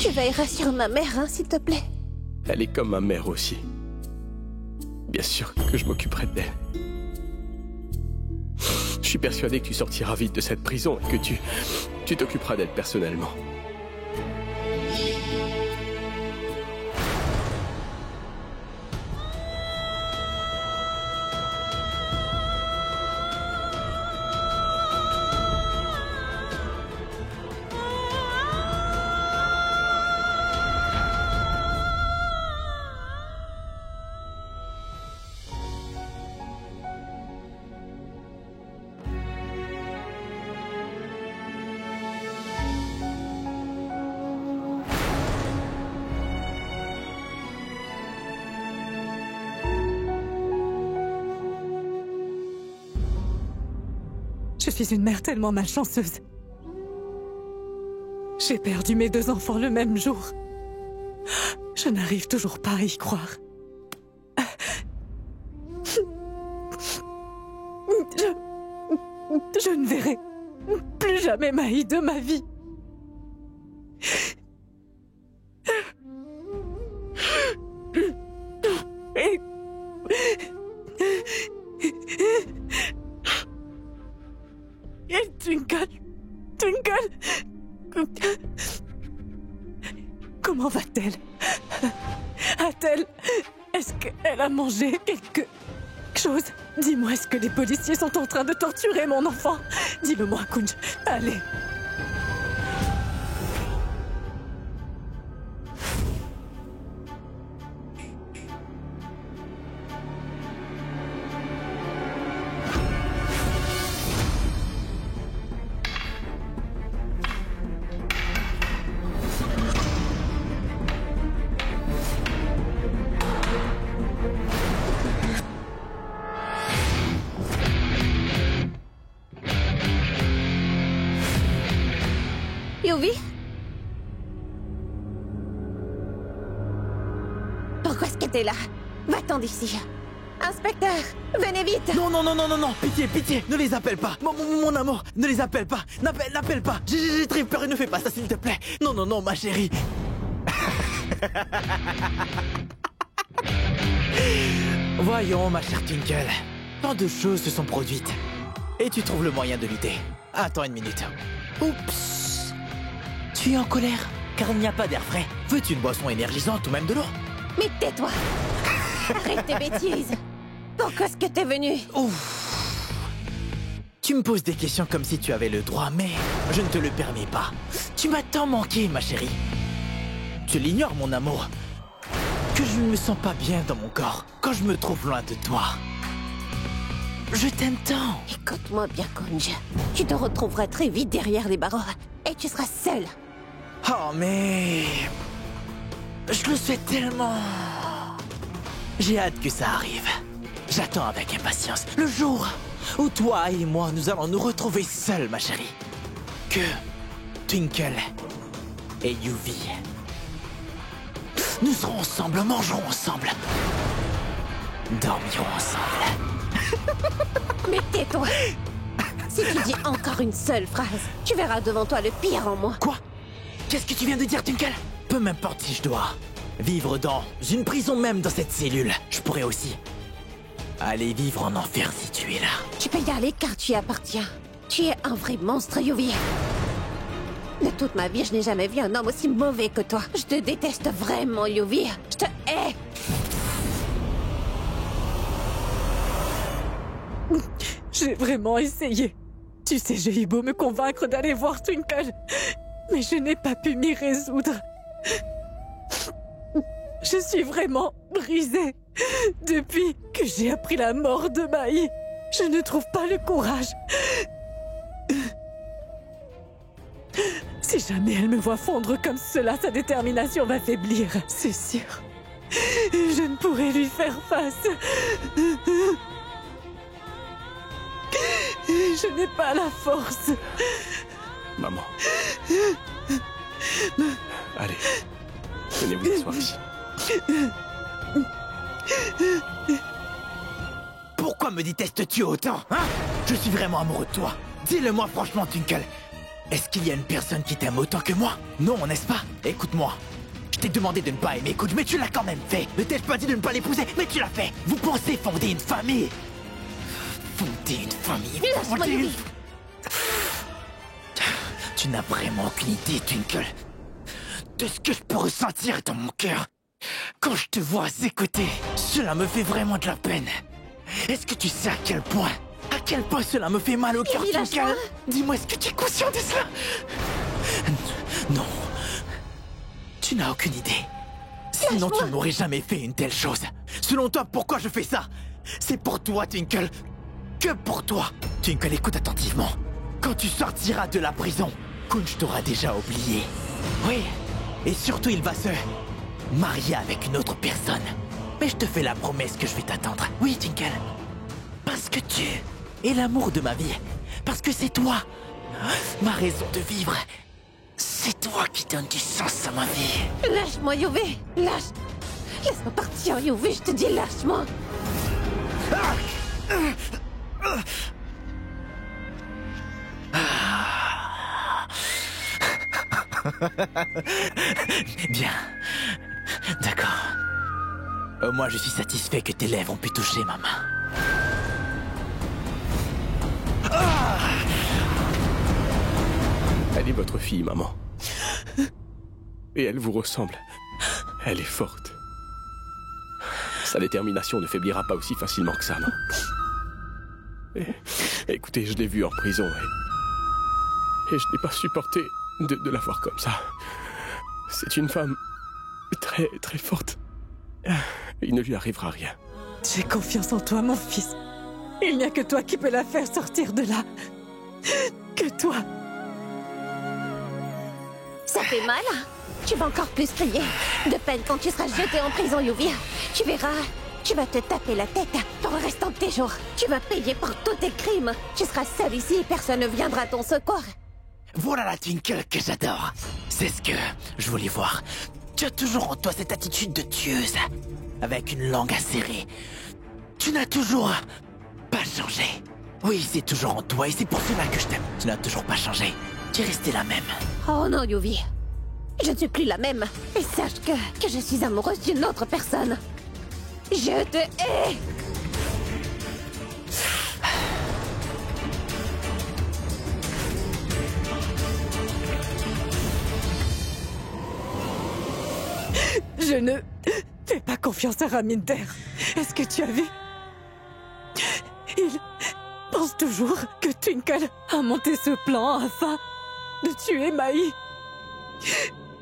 Tu veilleras sur ma mère, hein, s'il te plaît. Elle est comme ma mère aussi. Bien sûr que je m'occuperai d'elle. Je suis persuadé que tu sortiras vite de cette prison et que tu t'occuperas d'elle personnellement. Je suis une mère tellement malchanceuse. J'ai perdu mes 2 enfants le même jour. Je n'arrive toujours pas à y croire. Je ne verrai plus jamais Maï de ma vie. Et Twinkle, comment va-t-elle? Est-ce qu'elle a mangé quelque chose? Dis-moi, est-ce que les policiers sont en train de torturer mon enfant? Dis-le-moi, Kunj. Allez. Yuvi? Pourquoi est-ce que t'es là? Va-t'en d'ici. Inspecteur, venez vite. Non, pitié, ne les appelle pas. Mon amour, ne les appelle pas. N'appelle pas. J'ai très peur et ne fais pas ça, s'il te plaît. Non, ma chérie. Voyons, ma chère Twinkle. Tant de choses se sont produites. Et tu trouves le moyen de lutter. Attends une minute. Oups. Tu es en colère, car il n'y a pas d'air frais. Veux-tu une boisson énergisante ou même de l'eau? Mais tais-toi. Arrête tes bêtises. Pourquoi est-ce que t'es venu? Ouf. Tu me poses des questions comme si tu avais le droit, mais je ne te le permets pas. Tu m'as tant manqué, ma chérie. Tu l'ignores, mon amour, que je ne me sens pas bien dans mon corps quand je me trouve loin de toi. Je t'aime tant. Écoute-moi bien, Kunj. Tu te retrouveras très vite derrière les barreaux et tu seras seul. Oh, mais... je le souhaite tellement. J'ai hâte que ça arrive. J'attends avec impatience le jour où toi et moi, nous allons nous retrouver seuls, ma chérie. Que Twinkle et Yuvi, nous serons ensemble, mangerons ensemble, dormirons ensemble. Mais tais-toi. Si tu dis encore une seule phrase, tu verras devant toi le pire en moi. Quoi? Qu'est-ce que tu viens de dire, Twinkle? Peu m'importe si je dois vivre dans une prison, même dans cette cellule. Je pourrais aussi aller vivre en enfer si tu es là. Tu peux y aller car tu y appartiens. Tu es un vrai monstre, Yuvi. De toute ma vie, je n'ai jamais vu un homme aussi mauvais que toi. Je te déteste vraiment, Yuvi. Je te hais. J'ai vraiment essayé. Tu sais, j'ai eu beau me convaincre d'aller voir Twinkle, mais je n'ai pas pu m'y résoudre. Je suis vraiment brisée. Depuis que j'ai appris la mort de Maï, je ne trouve pas le courage jamais elle me voit fondre comme cela, sa détermination va faiblir, c'est sûr. Je ne pourrai lui faire face. Je n'ai pas la force. Maman. Allez, venez vous asseoir ici. Pourquoi me détestes-tu autant, hein? Je suis vraiment amoureux de toi. Dis-le-moi franchement, Twinkle. Est-ce qu'il y a une personne qui t'aime autant que moi? Non, n'est-ce pas? Écoute-moi. Je t'ai demandé de ne pas aimer Coach, mais tu l'as quand même fait. Ne t'ai-je pas dit de ne pas l'épouser? Mais tu l'as fait. Vous pensez fonder une famille? Fonder une famille? Lâche-moi, Yuvi. Tu n'as vraiment aucune idée, Twinkle, de ce que je peux ressentir dans mon cœur quand je te vois à ses côtés. Cela me fait vraiment de la peine. Est-ce que tu sais à quel point cela me fait mal au cœur, Yuvi, Twinkle? lâche-moi. Dis-moi, est-ce que tu es conscient de cela? Non. Tu n'as aucune idée. Sinon, tu Lâche-moi. n'aurais jamais fait une telle chose. Selon toi, pourquoi je fais ça? C'est pour toi, Twinkle. Que pour toi. Twinkle, écoute attentivement. Quand tu sortiras de la prison, Kunj t'aura déjà oublié. Oui. Et surtout, il va se marier avec une autre personne. Mais je te fais la promesse que je vais t'attendre. Oui, Twinkle. Parce que tu es l'amour de ma vie. Parce que c'est toi, ma raison de vivre. C'est toi qui donne du sens à ma vie. Lâche-moi, Yuvi. Lâche. Laisse-moi partir, Yuvi, je te dis lâche-moi. Bien. D'accord. Au moins, je suis satisfait que tes lèvres ont pu toucher ma main. Elle est votre fille, maman. Et elle vous ressemble. Elle est forte. Sa détermination ne faiblira pas aussi facilement que ça, non? Écoutez, je l'ai vue en prison et je n'ai pas supporté de la voir comme ça. C'est une femme très, très forte. Il ne lui arrivera rien. J'ai confiance en toi, mon fils. Il n'y a que toi qui peux la faire sortir de là. Que toi. Ça fait mal? Tu vas encore plus crier. De peine quand tu seras jeté en prison, Yuvi. Tu verras, tu vas te taper la tête pour le restant de tes jours. Tu vas payer pour tous tes crimes. Tu seras seul ici et personne ne viendra à ton secours. Voilà la Twinkle que j'adore. C'est ce que je voulais voir. Tu as toujours en toi cette attitude de tueuse, avec une langue acérée. Tu n'as toujours pas changé. Oui, c'est toujours en toi et c'est pour cela que je t'aime. Tu n'as toujours pas changé. Tu es restée la même. Oh non, Yuvi. Je ne suis plus la même. Et sache que je suis amoureuse d'une autre personne. Je te hais. Je ne fais pas confiance à Raminder. Est-ce que tu as vu? Il pense toujours que Twinkle a monté ce plan afin de tuer Mai.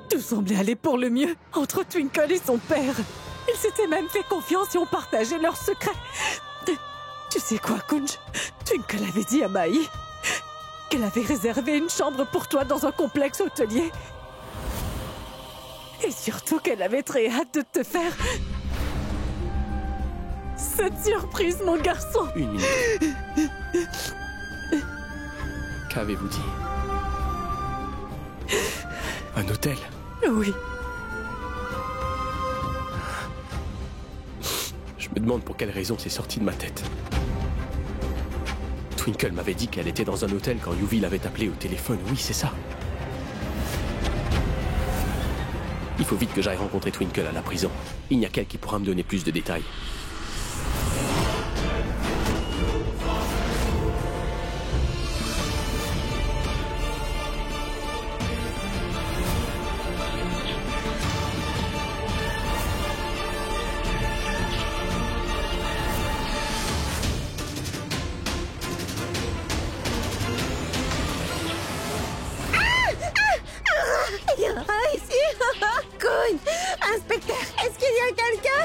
Tout semblait aller pour le mieux entre Twinkle et son père. Ils s'étaient même fait confiance et ont partagé leurs secrets. Tu sais quoi, Kunj? Twinkle avait dit à Mai qu'elle avait réservé une chambre pour toi dans un complexe hôtelier. Et surtout qu'elle avait très hâte de te faire cette surprise, mon garçon. Une minute. Qu'avez-vous dit? Un hôtel? Oui. Je me demande pour quelle raison c'est sorti de ma tête. Twinkle m'avait dit qu'elle était dans un hôtel quand Yuvi l'avait appelée au téléphone. Oui, c'est ça. Il faut vite que j'aille rencontrer Twinkle à la prison. Il n'y a qu'elle qui pourra me donner plus de détails. Il y en a ici. Cool. Inspecteur, est-ce qu'il y a quelqu'un?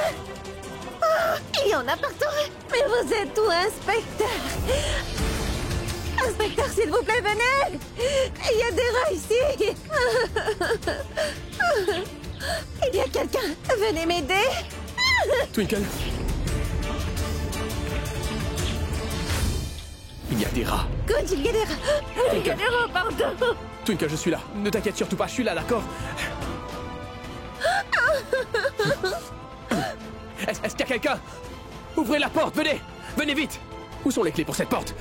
Il y en a partout. Mais vous êtes où, inspecteur? Inspecteur, s'il vous plaît, venez! Il y a des rats ici! Il y a quelqu'un! Venez m'aider! Twinkle. Il y a des rats. Good, il y a des rats! Il y a des rats, pardon! Twinkle, je suis là. Ne t'inquiète surtout pas, je suis là, d'accord? Est-ce qu'il y a quelqu'un? Ouvrez la porte, venez! Venez vite! Où sont les clés pour cette porte?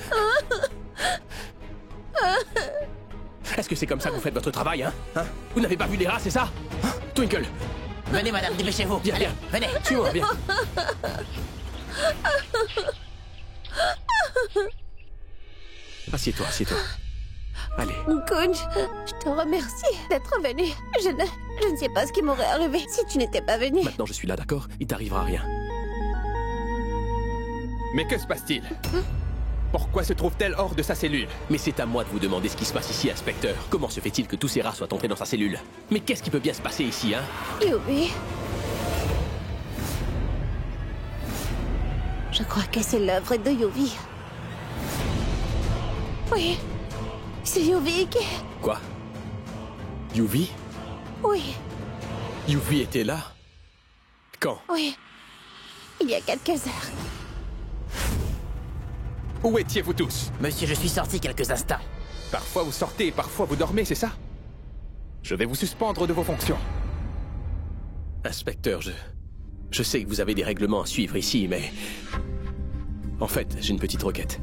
Est-ce que c'est comme ça que vous faites votre travail, hein? Vous n'avez pas vu les rats, c'est ça? Twinkle! Venez, madame, dépêchez-vous. Viens, Allez, viens. venez. Suis-moi, viens. Assieds-toi, assieds-toi. Allez. Good, je te remercie d'être venu. Je ne sais pas ce qui m'aurait arrivé si tu n'étais pas venu. Maintenant, je suis là, d'accord? Il t'arrivera rien. Mais que se passe-t-il? Pourquoi se trouve-t-elle hors de sa cellule? Mais c'est à moi de vous demander ce qui se passe ici, inspecteur. Comment se fait-il que tous ces rats soient entrés dans sa cellule? Mais qu'est-ce qui peut bien se passer ici, hein? Yuvi. Je crois que c'est l'œuvre de Yuvi. Oui. C'est Yuvi qui... Quoi? Yuvi? Oui, Yuvi était là? Quand? oui. Il y a quelques heures. Où étiez-vous tous? Monsieur, je suis sorti quelques instants. Parfois vous sortez et parfois vous dormez, c'est ça? Je vais vous suspendre de vos fonctions. Inspecteur, je sais que vous avez des règlements à suivre ici, mais... En fait, j'ai une petite requête.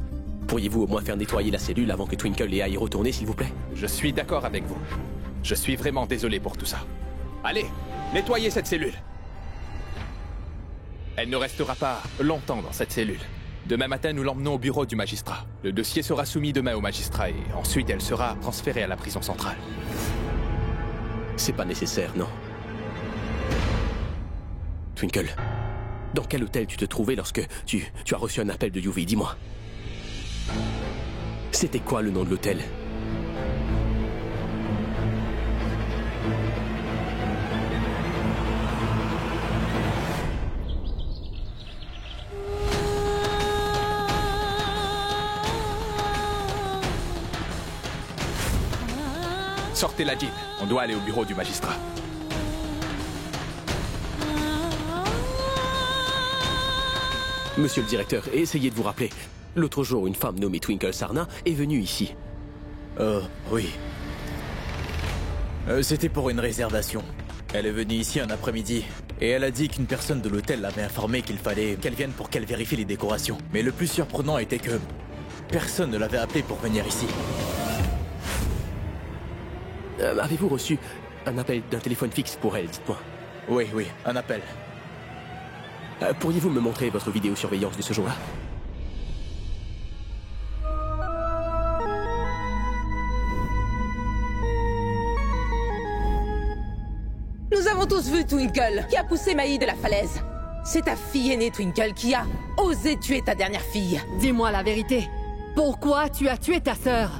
Pourriez-vous au moins faire nettoyer la cellule avant que Twinkle ait à y retourner, s'il vous plaît? Je suis d'accord avec vous. Je suis vraiment désolé pour tout ça. Allez, nettoyez cette cellule. Elle ne restera pas longtemps dans cette cellule. Demain matin, nous l'emmenons au bureau du magistrat. Le dossier sera soumis demain au magistrat et ensuite elle sera transférée à la prison centrale. C'est pas nécessaire, non? Twinkle, dans quel hôtel tu te trouvais lorsque tu as reçu un appel de Yuvi? Dis-moi. C'était quoi le nom de l'hôtel? Sortez la jeep. On doit aller au bureau du magistrat. Monsieur le directeur, essayez de vous rappeler. L'autre jour, une femme nommée Twinkle Sarna est venue ici. Oui. C'était pour une réservation. Elle est venue ici un après-midi et elle a dit qu'une personne de l'hôtel l'avait informé qu'il fallait qu'elle vienne pour qu'elle vérifie les décorations. Mais le plus surprenant était que personne ne l'avait appelée pour venir ici. Avez-vous reçu un appel d'un téléphone fixe pour elle, dites-moi? Oui, un appel. Pourriez-vous me montrer votre vidéosurveillance de ce jour-là? Nous avons tous vu Twinkle, qui a poussé Maï de la falaise. C'est ta fille aînée, Twinkle, qui a osé tuer ta dernière fille. Dis-moi la vérité. Pourquoi tu as tué ta sœur?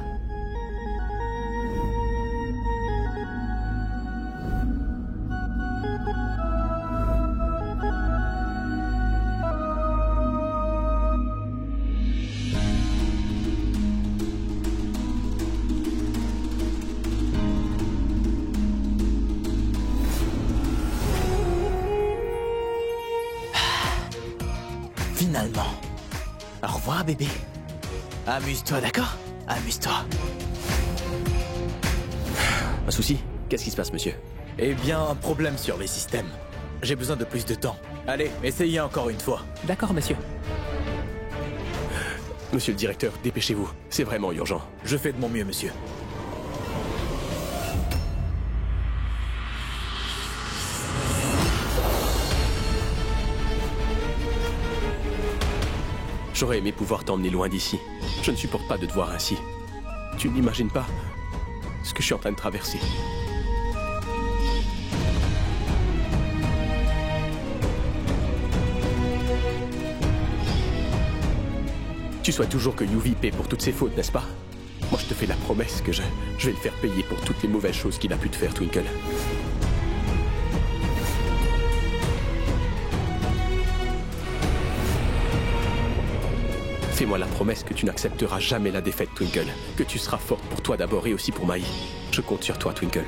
Finalement. Au revoir, bébé. Amuse-toi, d'accord? Amuse-toi. Un souci? Qu'est-ce qui se passe, monsieur? Eh bien, un problème sur les systèmes. J'ai besoin de plus de temps. Allez, essayez encore une fois. D'accord, monsieur. Monsieur le directeur, dépêchez-vous. C'est vraiment urgent. Je fais de mon mieux, monsieur. J'aurais aimé pouvoir t'emmener loin d'ici. Je ne supporte pas de te voir ainsi. Tu n'imagines pas ce que je suis en train de traverser. Tu souhaites toujours que Yuvi paie pour toutes ses fautes, n'est-ce pas? Moi, je te fais la promesse que je vais le faire payer pour toutes les mauvaises choses qu'il a pu te faire, Twinkle. Fais-moi la promesse que tu n'accepteras jamais la défaite, Twinkle. Que tu seras forte pour toi d'abord et aussi pour Mai. Je compte sur toi, Twinkle.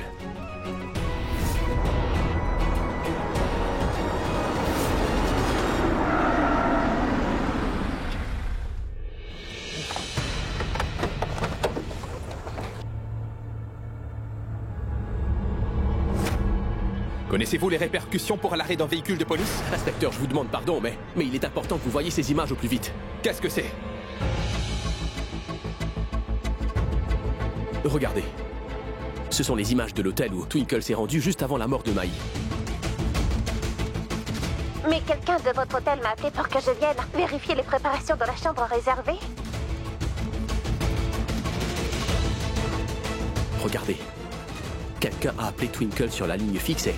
Connaissez-vous les répercussions pour l'arrêt d'un véhicule de police? Inspecteur, je vous demande pardon, mais il est important que vous voyiez ces images au plus vite. Qu'est-ce que c'est? Regardez. Ce sont les images de l'hôtel où Twinkle s'est rendue juste avant la mort de Mai. Mais quelqu'un de votre hôtel m'a appelé pour que je vienne vérifier les préparations dans la chambre réservée. Regardez. Quelqu'un a appelé Twinkle sur la ligne fixe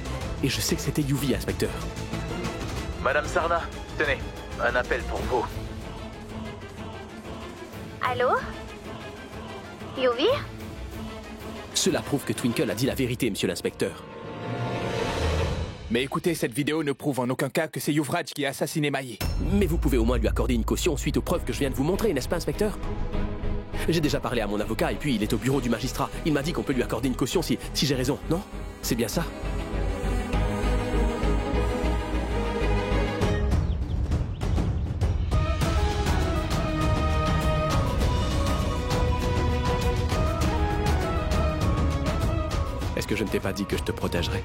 et je sais que c'était Yuvi, inspecteur. Madame Sarna, tenez, un appel pour vous. Allô? Yuvi? Cela prouve que Twinkle a dit la vérité, monsieur l'inspecteur. Mais écoutez, cette vidéo ne prouve en aucun cas que c'est Yuvraj qui a assassiné Mai. Mais vous pouvez au moins lui accorder une caution suite aux preuves que je viens de vous montrer, n'est-ce pas, inspecteur? J'ai déjà parlé à mon avocat et puis il est au bureau du magistrat. Il m'a dit qu'on peut lui accorder une caution si j'ai raison, non? C'est bien ça? Est-ce que je ne t'ai pas dit que je te protégerais?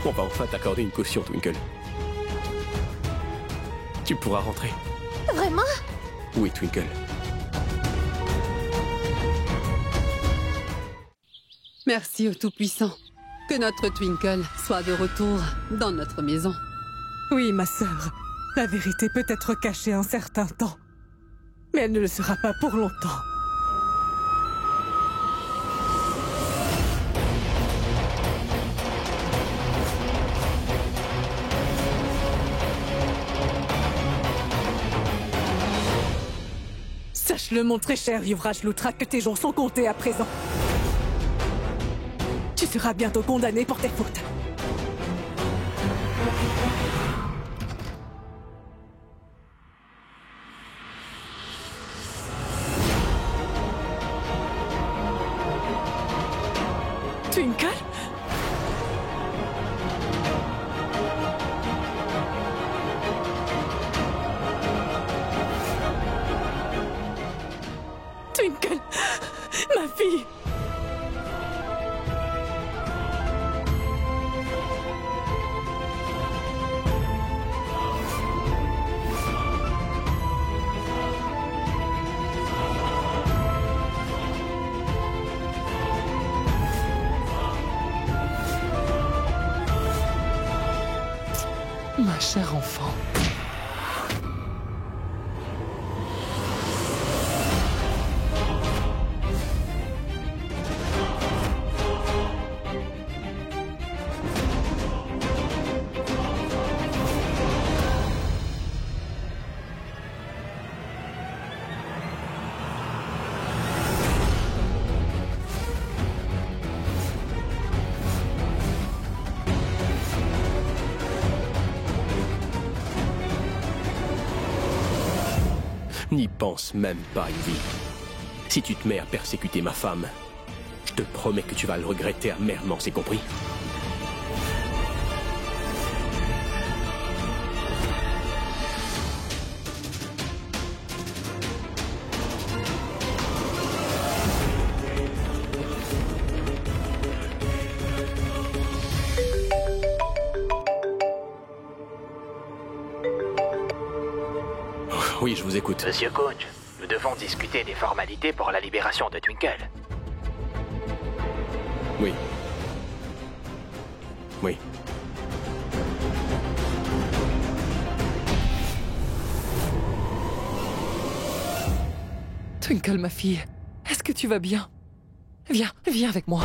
On va enfin t'accorder une caution, Twinkle. Tu pourras rentrer. Vraiment? Oui, Twinkle. Merci au Tout-Puissant. Que notre Twinkle soit de retour dans notre maison. Oui, ma sœur. La vérité peut être cachée un certain temps. Mais elle ne le sera pas pour longtemps. Sache-le, mon très cher Yuvraj Luthra, que tes jours sont comptés à présent. Tu seras bientôt condamné pour tes fautes. Twinkle? Twinkle, ma fille. Ma chère enfant. N'y pense même pas, Yuvi. Si tu te mets à persécuter ma femme, je te promets que tu vas le regretter amèrement, c'est compris? Oui, je vous écoute. Monsieur Coach, nous devons discuter des formalités pour la libération de Twinkle. Oui. Oui. Twinkle, ma fille, est-ce que tu vas bien? Viens, viens avec moi.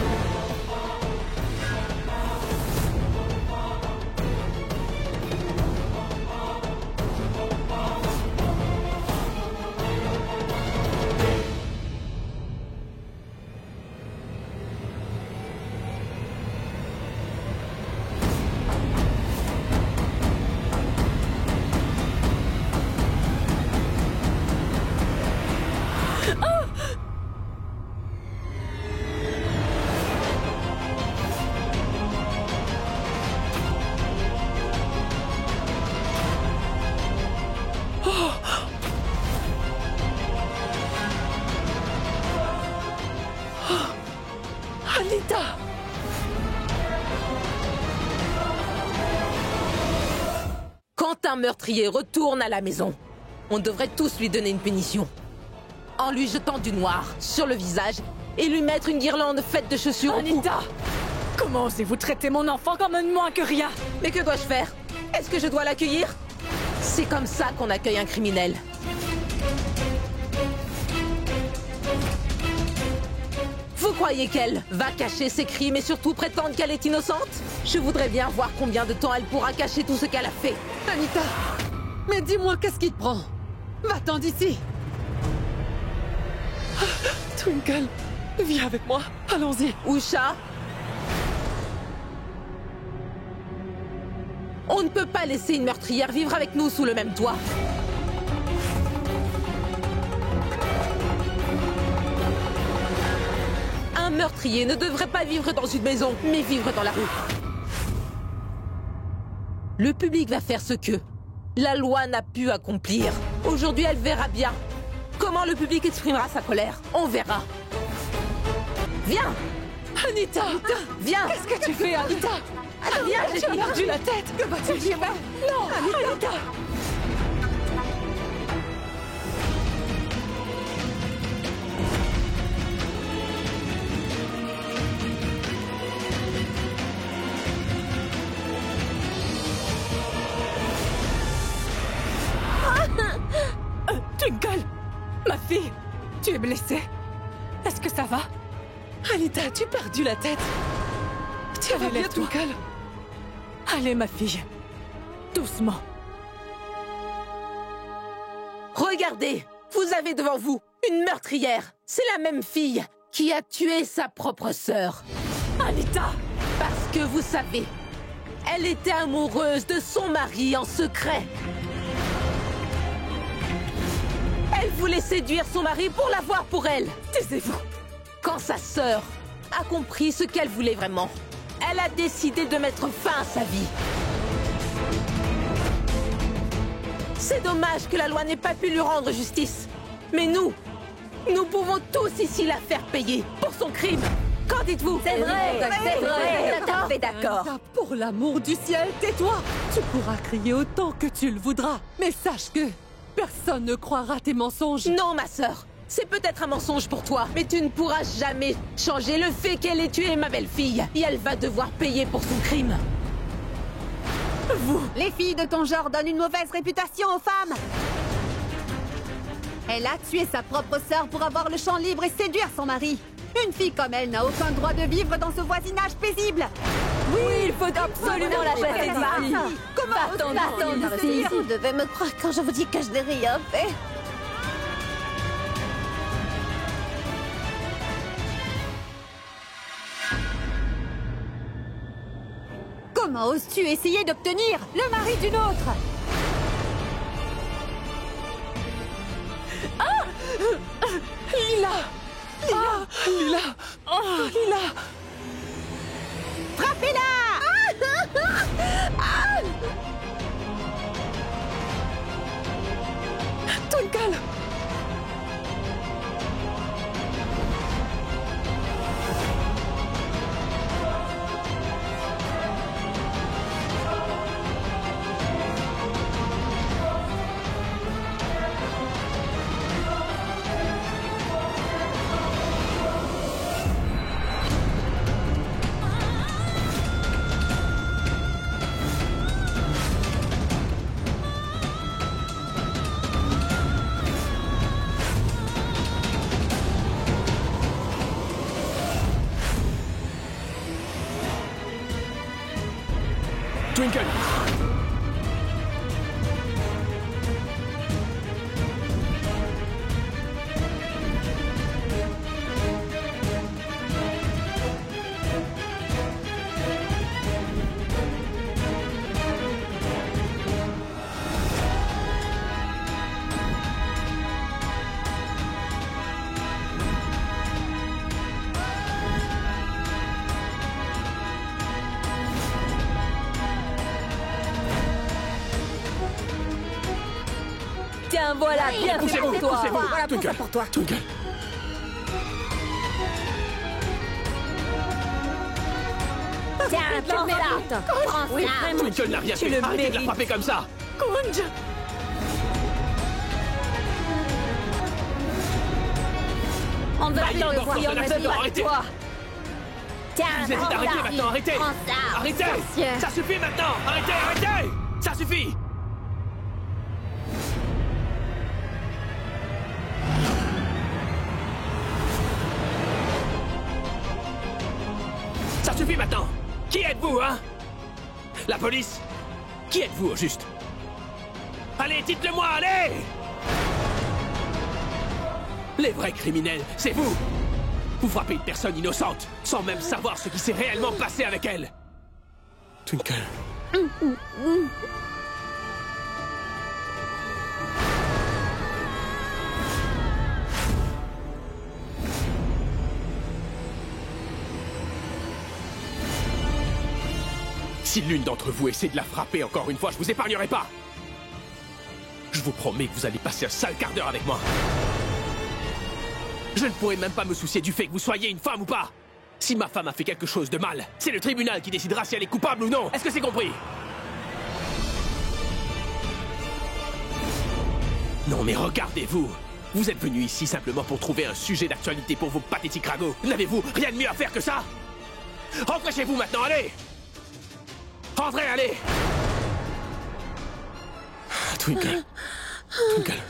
Anita! Quand un meurtrier retourne à la maison, on devrait tous lui donner une punition. En lui jetant du noir sur le visage et lui mettre une guirlande faite de chaussures au cou. Anita! Comment osez-vous traiter mon enfant comme un moins que rien? Mais que dois-je faire? Est-ce que je dois l'accueillir? C'est comme ça qu'on accueille un criminel. Vous croyez qu'elle va cacher ses crimes et surtout prétendre qu'elle est innocente? Je voudrais bien voir combien de temps elle pourra cacher tout ce qu'elle a fait. Anita! Mais dis-moi, qu'est-ce qui te prend? Va-t'en d'ici! Twinkle, viens avec moi. Allons-y. Usha? On ne peut pas laisser une meurtrière vivre avec nous sous le même toit. Un meurtrier ne devrait pas vivre dans une maison, mais vivre dans la rue. Le public va faire ce que la loi n'a pu accomplir. Aujourd'hui, elle verra bien comment le public exprimera sa colère. On verra. Viens! Anita! Viens! Qu'est-ce que tu fais, Anita? Viens, j'ai Tu as dit. perdu la tête! Que vas-tu dire? Non! Anita! Twinkle! Ma fille! Tu es blessée? Est-ce que ça va? Anita, tu as perdu la tête! Tu vas bien, Twinkle? Allez, ma fille. Doucement. Regardez, vous avez devant vous une meurtrière. C'est la même fille qui a tué sa propre sœur. Anita! Parce que vous savez, elle était amoureuse de son mari en secret. Elle voulait séduire son mari pour l'avoir pour elle. Taisez-vous. Quand sa sœur a compris ce qu'elle voulait vraiment, elle a décidé de mettre fin à sa vie. C'est dommage que la loi n'ait pas pu lui rendre justice. Mais nous pouvons tous ici la faire payer pour son crime. Qu'en dites-vous? C'est vrai, tout à fait d'accord. Anita, pour l'amour du ciel, tais-toi! Tu pourras crier autant que tu le voudras, mais sache que personne ne croira tes mensonges. Non, ma sœur. C'est peut-être un mensonge pour toi, mais tu ne pourras jamais changer le fait qu'elle ait tué ma belle-fille. Et elle va devoir payer pour son crime. Les filles de ton genre donnent une mauvaise réputation aux femmes. Elle a tué sa propre sœur pour avoir le champ libre et séduire son mari. Une fille comme elle n'a aucun droit de vivre dans ce voisinage paisible. Oui, il faut absolument la chasser d'ici. Comment d'ici. Vous devez me croire quand je vous dis que je n'ai rien fait. Comment oses-tu essayer d'obtenir le mari d'une autre? Lila! Lila! Lila! Frappez-la! Twinkle! Twinkle! Tiens, voilà, bien fait pour toi. Voilà, prends ça pour toi. Twinkle! Tiens, tu le mérites. Prends Oui, ça. vraiment. Twinkle n'a rien Tu fait. le Arrêtez de la mérites. frapper comme ça. Kunj! On ne va Ah, plus il est le mort voir. dans un accident, arrêtez. Toi. Tiens, Vous êtes prends arrêtez ça. maintenant, arrêtez. Prends ça. Arrêtez. Monsieur. Ça suffit maintenant. Arrêtez, arrêtez. Ça suffit. Ça suffit maintenant. Qui êtes-vous, hein? La police? Qui êtes-vous, au juste? Allez, dites-le-moi, allez! Les vrais criminels, c'est vous! Vous frappez une personne innocente, sans même savoir ce qui s'est réellement passé avec elle! Twinkle. Si l'une d'entre vous essaie de la frapper encore une fois, je vous épargnerai pas! Je vous promets que vous allez passer un sale quart d'heure avec moi. Je ne pourrai même pas me soucier du fait que vous soyez une femme ou pas. Si ma femme a fait quelque chose de mal, c'est le tribunal qui décidera si elle est coupable ou non. Est-ce que c'est compris? Non mais regardez-vous. Vous êtes venu ici simplement pour trouver un sujet d'actualité pour vos pathétiques ragots. N'avez-vous rien de mieux à faire que ça? Rentrez chez vous maintenant, allez! Rentrez, allez! Twinkle. Twinkle.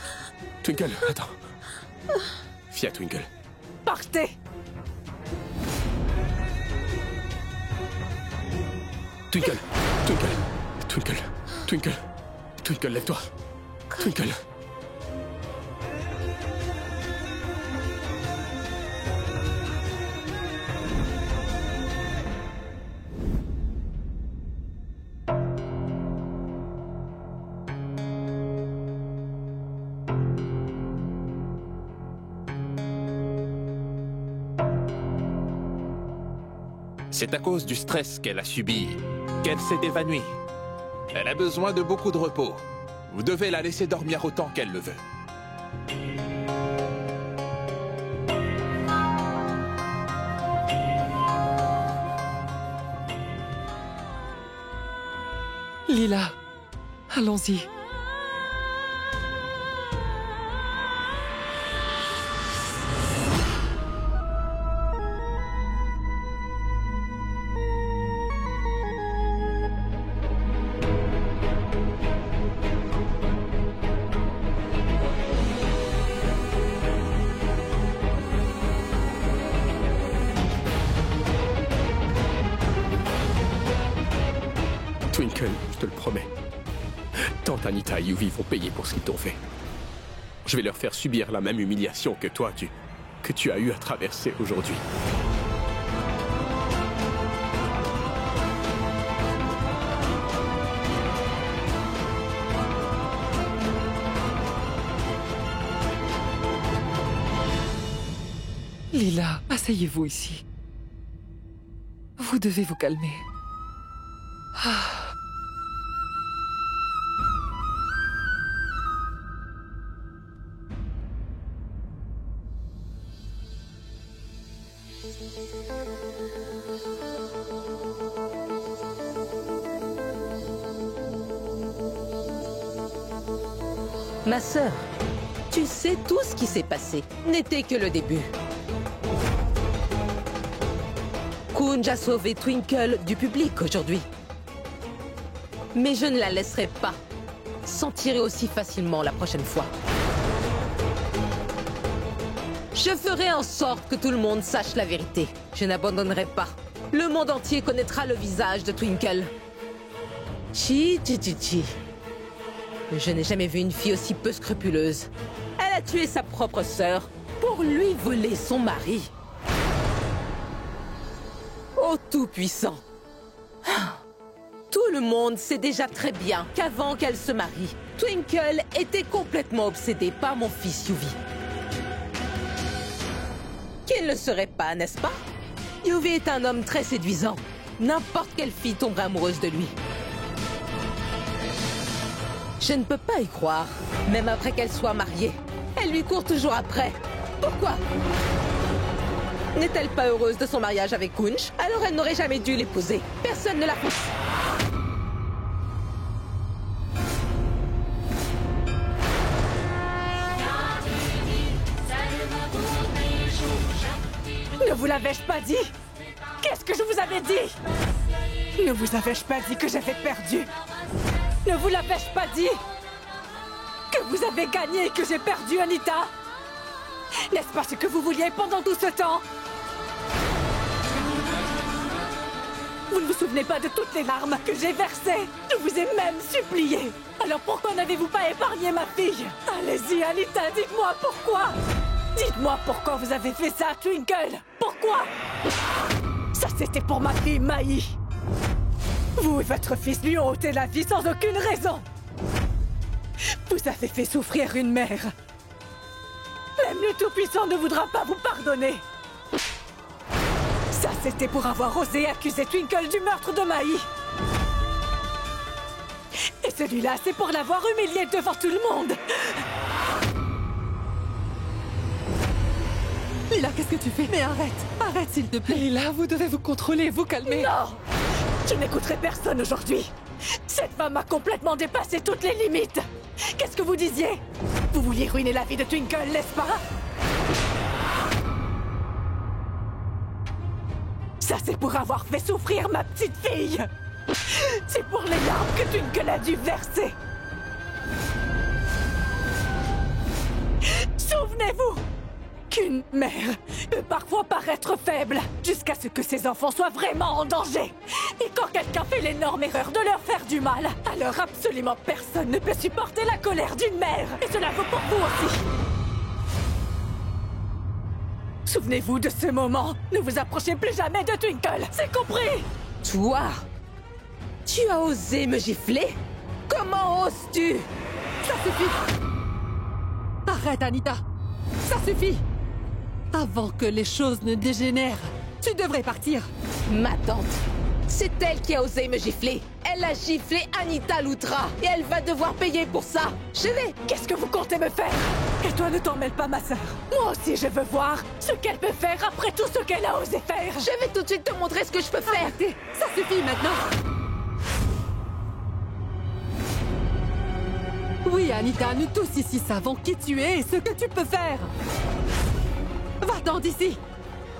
Twinkle, attends. Viens, Twinkle. Partez! Twinkle. Twinkle. Twinkle. Twinkle. Twinkle, lève-toi. Twinkle. C'est à cause du stress qu'elle a subi qu'elle s'est évanouie. Elle a besoin de beaucoup de repos. Vous devez la laisser dormir autant qu'elle le veut. Lila, allons-y. Twinkle, je te le promets. Tant Anita et Yuvi vont payer pour ce qu'ils t'ont fait. Je vais leur faire subir la même humiliation que toi, que tu as eu à traverser aujourd'hui. Lila, asseyez-vous ici. Vous devez vous calmer. Ah. Ma sœur, tu sais, tout ce qui s'est passé n'était que le début. Kunj a sauvé Twinkle du public aujourd'hui. Mais je ne la laisserai pas s'en tirer aussi facilement la prochaine fois. Je ferai en sorte que tout le monde sache la vérité. Je n'abandonnerai pas. Le monde entier connaîtra le visage de Twinkle. Chi. Je n'ai jamais vu une fille aussi peu scrupuleuse. Elle a tué sa propre sœur pour lui voler son mari. Oh Tout-Puissant! Tout le monde sait déjà très bien qu'avant qu'elle se marie, Twinkle était complètement obsédée par mon fils Yuvi. Qui ne le serait pas, n'est-ce pas? Yuvi est un homme très séduisant. N'importe quelle fille tomberait amoureuse de lui. Je ne peux pas y croire, même après qu'elle soit mariée. Elle lui court toujours après. Pourquoi? N'est-elle pas heureuse de son mariage avec Kunch? Alors elle n'aurait jamais dû l'épouser. Personne ne la pousse. Ne vous l'avais-je pas dit? Qu'est-ce que je vous avais dit? Ne vous avais-je pas dit que j'avais perdu? Ne vous l'avais-je pas dit que vous avez gagné et que j'ai perdu, Anita? N'est-ce pas ce que vous vouliez pendant tout ce temps? Vous ne vous souvenez pas de toutes les larmes que j'ai versées? Je vous ai même supplié. Alors pourquoi n'avez-vous pas épargné ma fille? Allez-y, Anita, dites-moi pourquoi. Dites-moi pourquoi vous avez fait ça, Twinkle. Pourquoi? Ça, c'était pour ma fille, Maï. Vous et votre fils lui ont ôté la vie sans aucune raison. Vous avez fait souffrir une mère. Même le Tout-Puissant ne voudra pas vous pardonner. Ça, c'était pour avoir osé accuser Twinkle du meurtre de Maï. Et celui-là, c'est pour l'avoir humilié devant tout le monde. Lila, qu'est-ce que tu fais? Mais arrête! Arrête, s'il te plaît! Lila, vous devez vous contrôler, vous calmer! Non! Je n'écouterai personne aujourd'hui! Cette femme a complètement dépassé toutes les limites! Qu'est-ce que vous disiez? Vous vouliez ruiner la vie de Twinkle, n'est-ce pas? Ça, c'est pour avoir fait souffrir ma petite fille! C'est pour les larmes que Twinkle a dû verser! Souvenez-vous qu'une mère peut parfois paraître faible jusqu'à ce que ses enfants soient vraiment en danger. Et quand quelqu'un fait l'énorme erreur de leur faire du mal, alors absolument personne ne peut supporter la colère d'une mère. Et cela vaut pour vous aussi. Souvenez-vous de ce moment. Ne vous approchez plus jamais de Twinkle. C'est compris? Toi, tu as osé me gifler? Comment oses-tu? Ça suffit! Arrête, Anita! Ça suffit! Avant que les choses ne dégénèrent, tu devrais partir. Ma tante, c'est elle qui a osé me gifler. Elle a giflé Anita Loutra et elle va devoir payer pour ça. Je vais. Qu'est-ce que vous comptez me faire? Et toi, ne t'en mêle pas, ma sœur. Moi aussi, je veux voir ce qu'elle peut faire après tout ce qu'elle a osé faire. Je vais tout de suite te montrer ce que je peux faire. Arrêtez. Ça suffit maintenant. Oui, Anita, nous tous ici savons qui tu es et ce que tu peux faire. Va-t'en d'ici!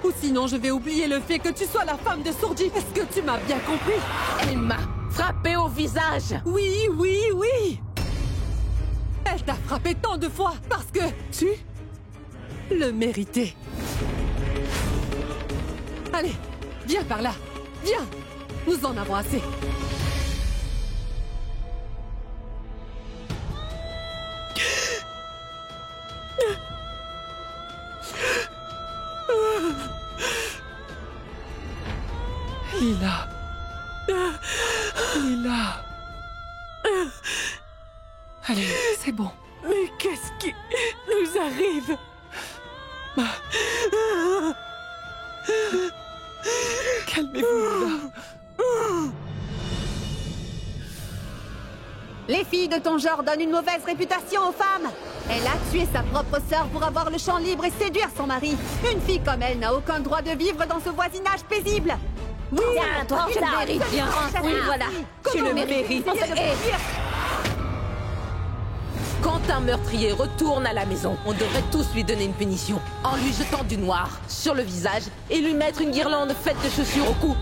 Ou sinon je vais oublier le fait que tu sois la femme de Surjit. Est-ce que tu m'as bien compris? Elle m'a frappé au visage. Oui, oui, oui! Elle t'a frappé tant de fois parce que tu le méritais. Allez, viens par là. Viens! Nous en avons assez. Lila. Lila. Allez, c'est bon. Mais qu'est-ce qui nous arrive? Calmez-vous, Lila. Les filles de ton genre donnent une mauvaise réputation aux femmes. Elle a tué sa propre sœur pour avoir le champ libre et séduire son mari. Une fille comme elle n'a aucun droit de vivre dans ce voisinage paisible. Oui, toi, tu le mérites bien. Oui, voilà. Tu le mérites. Quand un meurtrier retourne à la maison, on devrait tous lui donner une punition. En lui jetant du noir sur le visage et lui mettre une guirlande faite de chaussures au cou.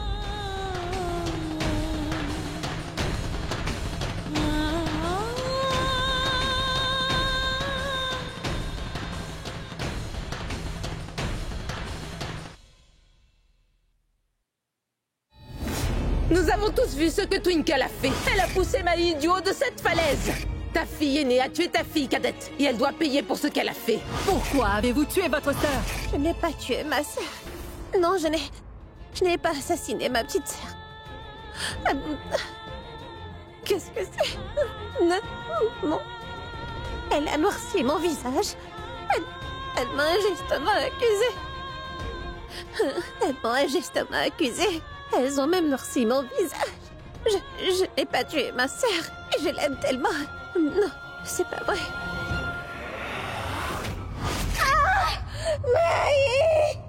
Nous avons tous vu ce que Twinkle a fait. Elle a poussé Maï du haut de cette falaise. Ta fille aînée a tué ta fille cadette et elle doit payer pour ce qu'elle a fait. Pourquoi avez-vous tué votre sœur? Je n'ai pas tué ma sœur. Non, je n'ai pas assassiné ma petite sœur. Qu'est-ce que c'est? Non. Elle a noirci mon visage. Elle m'a injustement accusée. Elles m'ont injustement accusée. Elles ont même noirci mon visage. Je n'ai pas tué ma sœur. Je l'aime tellement. Non, c'est pas vrai. Ah! Maï!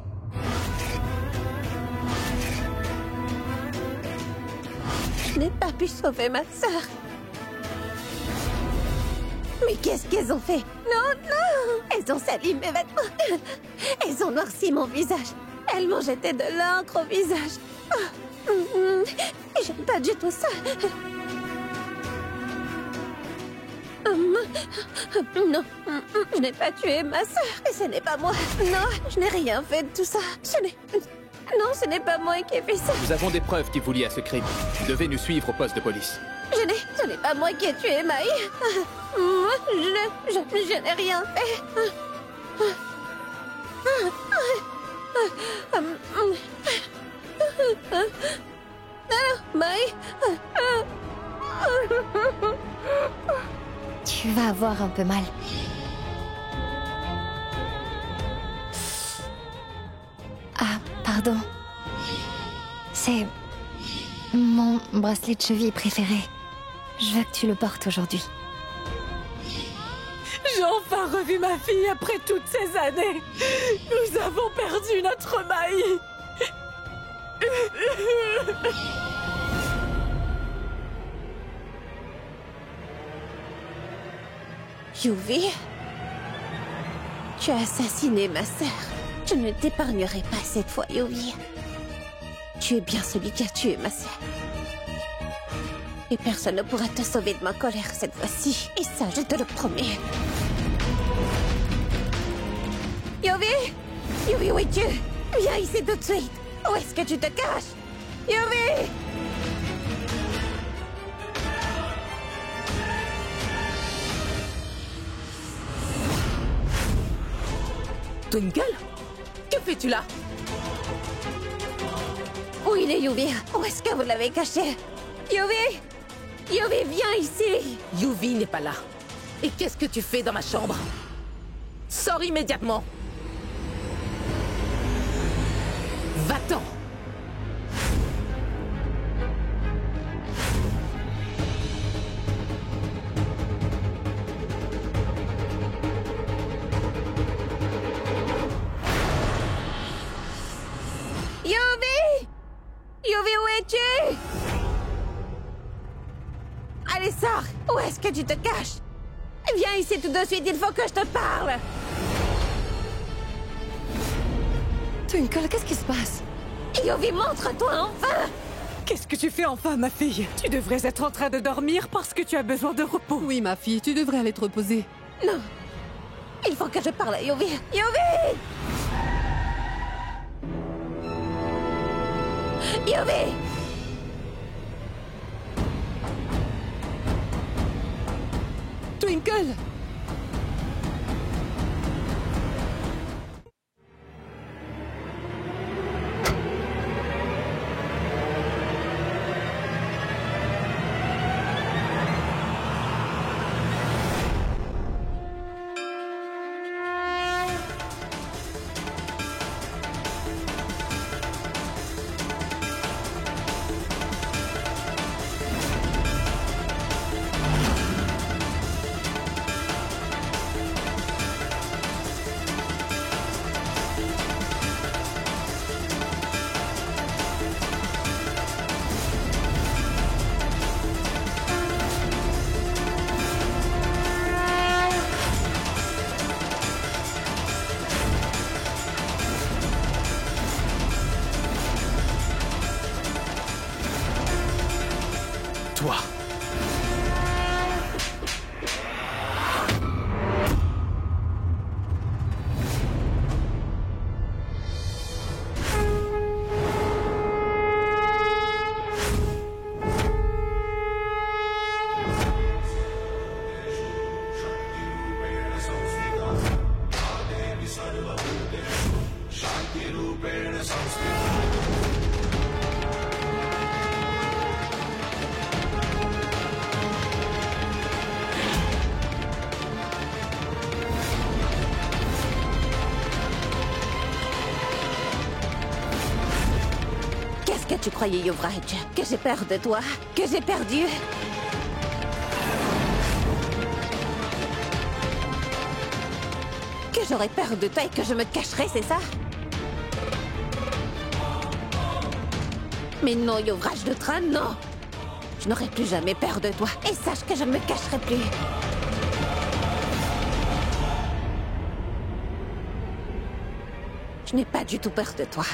Je n'ai pas pu sauver ma sœur. Mais qu'est-ce qu'elles ont fait? Non, non! Elles ont sali mes vêtements. Elles ont noirci mon visage. Elles m'ont jeté de l'encre au visage. J'aime pas du tout ça. Non, je n'ai pas tué ma sœur. Et ce n'est pas moi. Non, je n'ai rien fait de tout ça. Non, ce n'est pas moi qui ai fait ça. Nous avons des preuves qui vous lient à ce crime. Vous devez nous suivre au poste de police. Ce n'est pas moi qui ai tué Maï. Je n'ai rien fait. Maï. Tu vas avoir un peu mal. Ah, pardon. C'est mon bracelet de cheville préféré. Je veux que tu le portes aujourd'hui. J'ai enfin revu ma fille après toutes ces années. Nous avons perdu notre Maï. Yuvi, tu as assassiné ma sœur. Je ne t'épargnerai pas cette fois, Yuvi. Tu es bien celui qui a tué ma sœur. Et personne ne pourra te sauver de ma colère cette fois-ci. Et ça, je te le promets. Yuvi! Yuvi, où es-tu? Viens ici tout de suite. Où est-ce que tu te caches? Yuvi! Twinkle? Que fais-tu là? Où il est, Yuvi? Où est-ce que vous l'avez caché? Yuvi! Yuvi, viens ici! Yuvi n'est pas là. Et qu'est-ce que tu fais dans ma chambre? Sors immédiatement! Va-t'en! Yuvi! Yuvi, où es-tu? Allez, sors! Où est-ce que tu te caches? Viens ici tout de suite, il faut que je te parle! Twinkle, qu'est-ce qui se passe? Yuvi, montre-toi enfin! Qu'est-ce que tu fais enfin, ma fille? Tu devrais être en train de dormir parce que tu as besoin de repos. Oui, ma fille, tu devrais aller te reposer. Non! Il faut que je parle à Yuvi! Yuvi! Yuvi! Twinkle! Toi. Qu'est-ce que tu croyais, Yuvraj? Que j'ai peur de toi? Que j'ai perdu? Que j'aurais peur de toi et que je me cacherais, c'est ça? Mais non, Yuvraj de Tran, non! Je n'aurai plus jamais peur de toi. Et sache que je ne me cacherai plus. Je n'ai pas du tout peur de toi.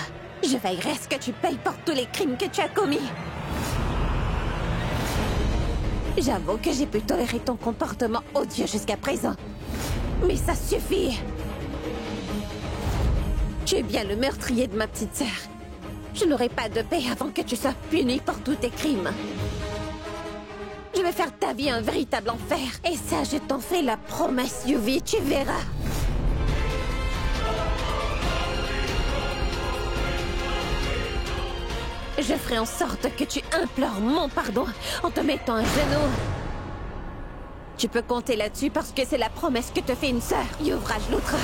Je veillerai à ce que tu payes pour tous les crimes que tu as commis. J'avoue que j'ai pu tolérer ton comportement odieux jusqu'à présent. Mais ça suffit. Tu es bien le meurtrier de ma petite sœur. Je n'aurai pas de paix avant que tu sois puni pour tous tes crimes. Je vais faire ta vie un véritable enfer. Et ça, je t'en fais la promesse, Yuvi, tu verras. Je ferai en sorte que tu implores mon pardon en te mettant à genoux. Tu peux compter là-dessus parce que c'est la promesse que te fait une sœur, Yuvraj Loutra.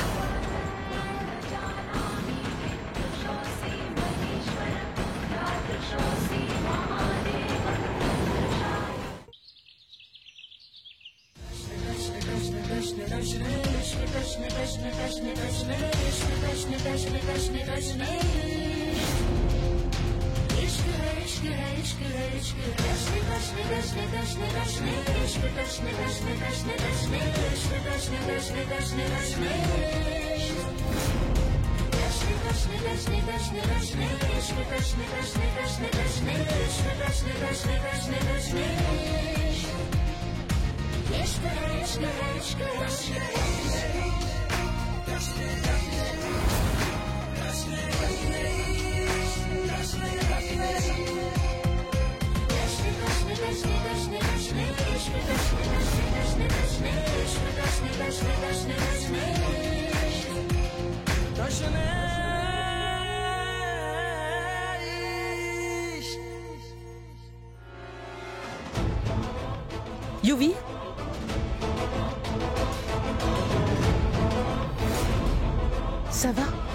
Yuvi? Ça va?